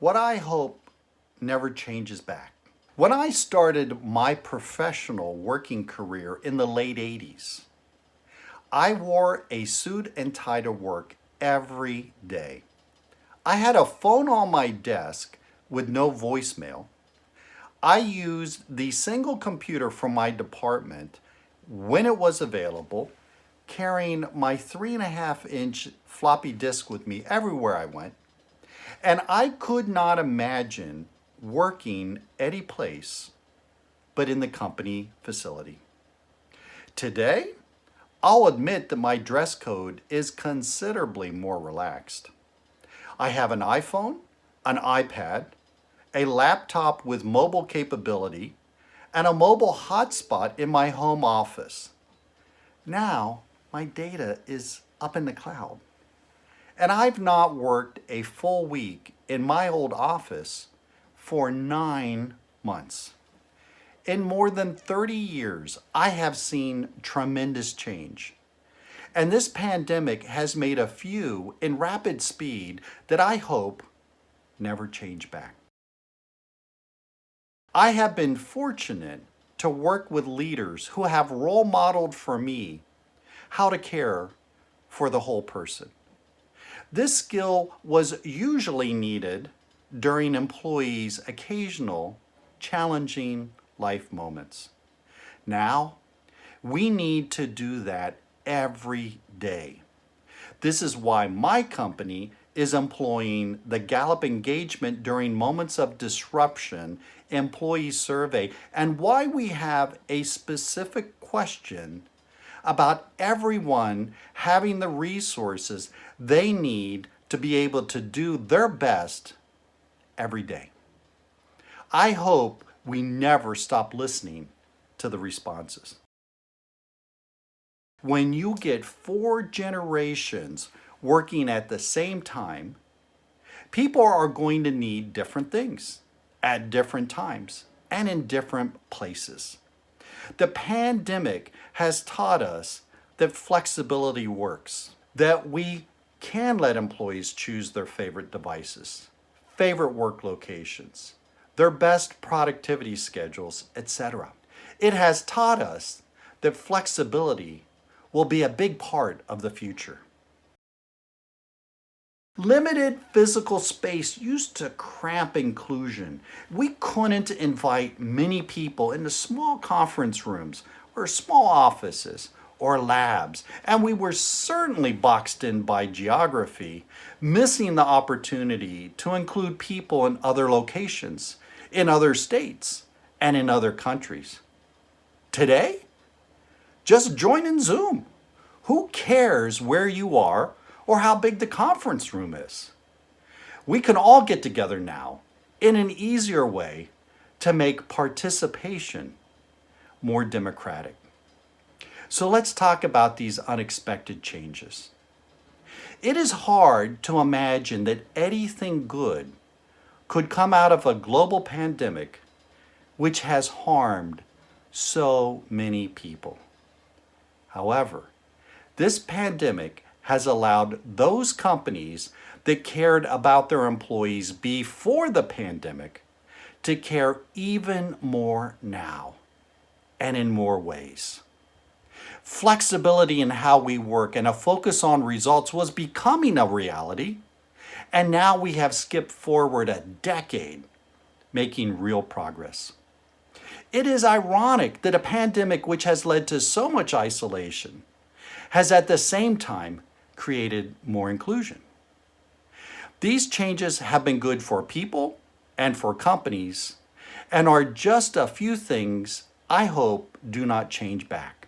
what I hope never changes back. When I started my professional working career in the late 80s, I wore a suit and tie to work every day. I had a phone on my desk with no voicemail. I used the single computer from my department when it was available, carrying my 3.5-inch floppy disk with me everywhere I went. And I could not imagine working any place but in the company facility. Today, I'll admit that my dress code is considerably more relaxed. I have an iPhone, an iPad, a laptop with mobile capability, and a mobile hotspot in my home office. Now, my data is up in the cloud. And I've not worked a full week in my old office for 9 months. In more than 30 years, I have seen tremendous change. And this pandemic has made a few in rapid speed that I hope never change back. I have been fortunate to work with leaders who have role modeled for me how to care for the whole person. This skill was usually needed during employees' occasional challenging life moments. Now, we need to do that every day. This is why my company is employing the Gallup Engagement During Moments of Disruption employee survey, and why we have a specific question about everyone having the resources they need to be able to do their best every day. I hope we never stop listening to the responses. When you get 4 generations working at the same time, people are going to need different things at different times and in different places. The pandemic has taught us that flexibility works, that we can let employees choose their favorite devices, favorite work locations, their best productivity schedules, etc. It has taught us that flexibility will be a big part of the future. Limited physical space used to cramp inclusion. We couldn't invite many people into small conference rooms or small offices or labs, and we were certainly boxed in by geography, missing the opportunity to include people in other locations, in other states, and in other countries. Today, just join in Zoom. Who cares where you are or how big the conference room is? We can all get together now in an easier way to make participation more democratic. So let's talk about these unexpected changes. It is hard to imagine that anything good could come out of a global pandemic which has harmed so many people. However, this pandemic has allowed those companies that cared about their employees before the pandemic to care even more now and in more ways. Flexibility in how we work and a focus on results was becoming a reality, and now we have skipped forward a decade, making real progress. It is ironic that a pandemic which has led to so much isolation has at the same time created more inclusion. These changes have been good for people and for companies and are just a few things I hope do not change back.